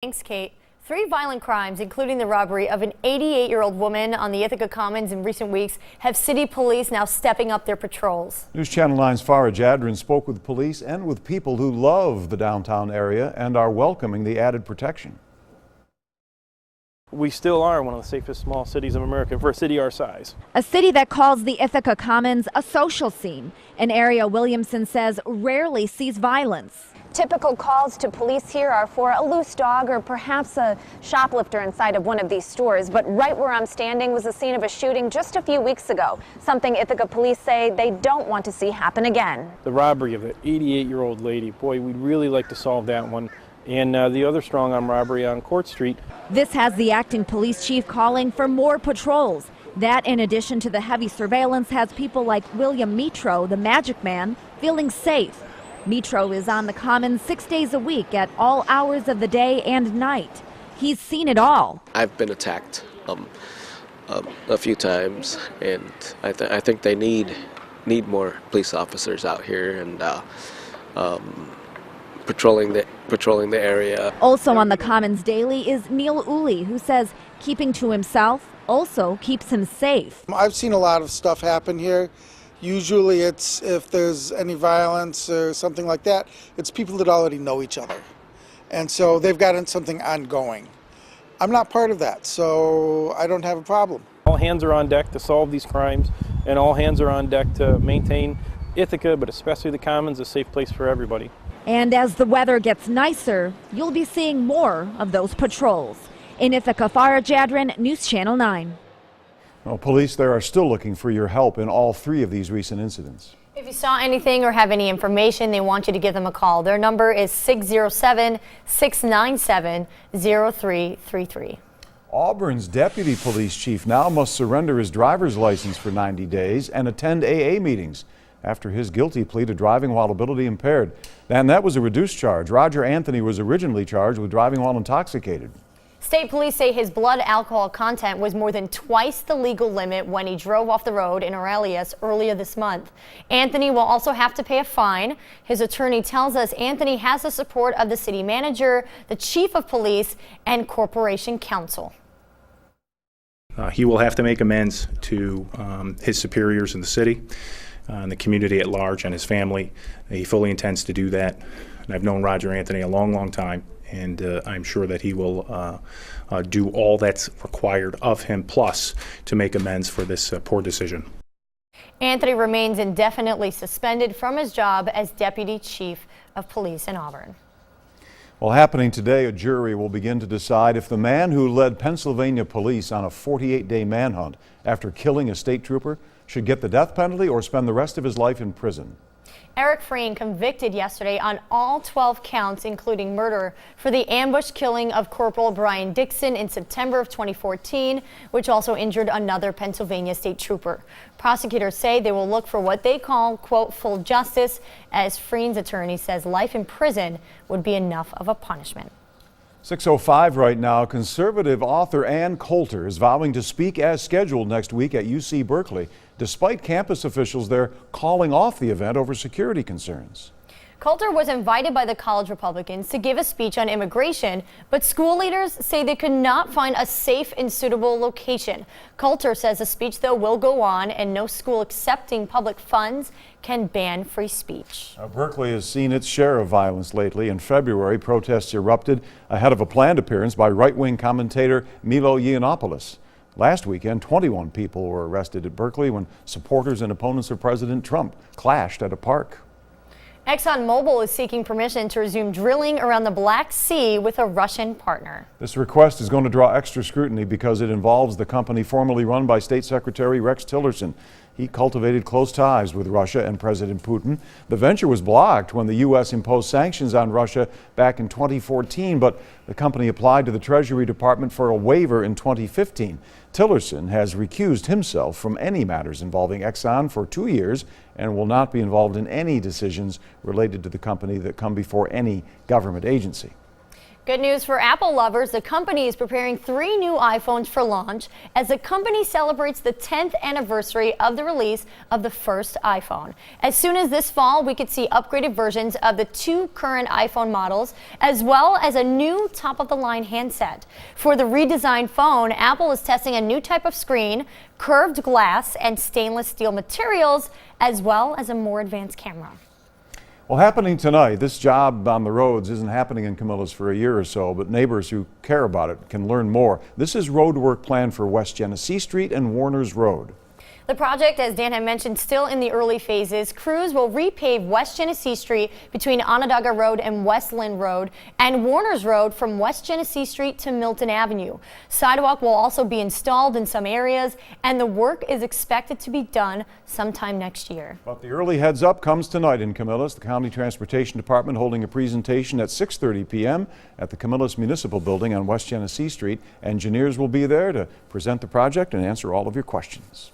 Thanks, Kate. 3 violent crimes, including the robbery of an 88-year-old woman on the Ithaca Commons in recent weeks, have city police now stepping up their patrols. News Channel 9's Farah Jadrin spoke with police and with people who love the downtown area and are welcoming the added protection. We still are one of the safest small cities of America for a city our size. A city that calls the Ithaca Commons a social scene, an area Williamson says rarely sees violence. Typical calls to police here are for a loose dog or perhaps a shoplifter inside of one of these stores. But right where I'm standing was the scene of a shooting just a few weeks ago, something Ithaca police say they don't want to see happen again. The robbery of an 88-year-old lady, boy, we'd really like to solve that one. And the other strong-arm robbery on Court Street. This has the acting police chief calling for more patrols. That, in addition to the heavy surveillance, has people like William Mitro, the Magic Man, feeling safe. Mitro is on the Commons 6 days a week at all hours of the day and night. He's seen it all. I've been attacked a few times, and I think they need more police officers out here and patrolling the area. Also on the Commons daily is Neil Uli, who says keeping to himself also keeps him safe. I've seen a lot of stuff happen here. Usually it's, if there's any violence or something like that, it's people that already know each other. And so they've gotten something ongoing. I'm not part of that, so I don't have a problem. All hands are on deck to solve these crimes, and all hands are on deck to maintain Ithaca, but especially the Commons, a safe place for everybody. And as the weather gets nicer, you'll be seeing more of those patrols. In Ithaca, Farah Jadrin, News Channel 9. Well, police there are still looking for your help in all 3 of these recent incidents. If you saw anything or have any information, they want you to give them a call. Their number is 607-697-0333. Auburn's deputy police chief now must surrender his driver's license for 90 days and attend AA meetings after his guilty plea to driving while ability impaired. And that was a reduced charge. Roger Anthony was originally charged with driving while intoxicated. State police say his blood alcohol content was more than twice the legal limit when he drove off the road in Aurelius earlier this month. Anthony will also have to pay a fine. His attorney tells us Anthony has the support of the city manager, the chief of police, and corporation counsel. He will have to make amends to his superiors in the city, and the community at large, and his family. He fully intends to do that. And I've known Roger Anthony a long time, and I'm sure that he will do all that's required of him, plus to make amends for this poor decision. Anthony remains indefinitely suspended from his job as deputy chief of police in Auburn. Well, happening today, a jury will begin to decide if the man who led Pennsylvania police on a 48-day manhunt after killing a state trooper should get the death penalty or spend the rest of his life in prison. Eric Freen convicted yesterday on all 12 counts, including murder, for the ambush killing of Corporal Brian Dixon in September of 2014, which also injured another Pennsylvania state trooper. Prosecutors say they will look for what they call, quote, full justice, as Freen's attorney says life in prison would be enough of a punishment. 6:05 right now. Conservative author Ann Coulter is vowing to speak as scheduled next week at UC Berkeley, despite campus officials there calling off the event over security concerns. Coulter was invited by the college Republicans to give a speech on immigration, but school leaders say they could not find a safe and suitable location. Coulter says the speech, though, will go on, and no school accepting public funds can ban free speech. Berkeley has seen its share of violence lately. In February, protests erupted ahead of a planned appearance by right-wing commentator Milo Yiannopoulos. Last weekend, 21 people were arrested at Berkeley when supporters and opponents of President Trump clashed at a park. ExxonMobil is seeking permission to resume drilling around the Black Sea with a Russian partner. This request is going to draw extra scrutiny because it involves the company formerly run by State Secretary Rex Tillerson. He cultivated close ties with Russia and President Putin. The venture was blocked when the U.S. imposed sanctions on Russia back in 2014, but the company applied to the Treasury Department for a waiver in 2015. Tillerson has recused himself from any matters involving Exxon for 2 years and will not be involved in any decisions related to the company that come before any government agency. Good news for Apple lovers. The company is preparing 3 new iPhones for launch as the company celebrates the 10th anniversary of the release of the first iPhone. As soon as this fall, we could see upgraded versions of the 2 current iPhone models, as well as a new top-of-the-line handset. For the redesigned phone, Apple is testing a new type of screen, curved glass, and stainless steel materials, as well as a more advanced camera. Well, happening tonight, this job on the roads isn't happening in Camillus for a year or so, but neighbors who care about it can learn more. This is road work planned for West Genesee Street and Warners Road. The project, as Dan had mentioned, still in the early phases. Crews will repave West Genesee Street between Onondaga Road and West Lynn Road, and Warners Road from West Genesee Street to Milton Avenue. Sidewalk will also be installed in some areas, and the work is expected to be done sometime next year. But the early heads up comes tonight in Camillus. The County Transportation Department holding a presentation at 6:30 p.m. at the Camillus Municipal Building on West Genesee Street. Engineers will be there to present the project and answer all of your questions.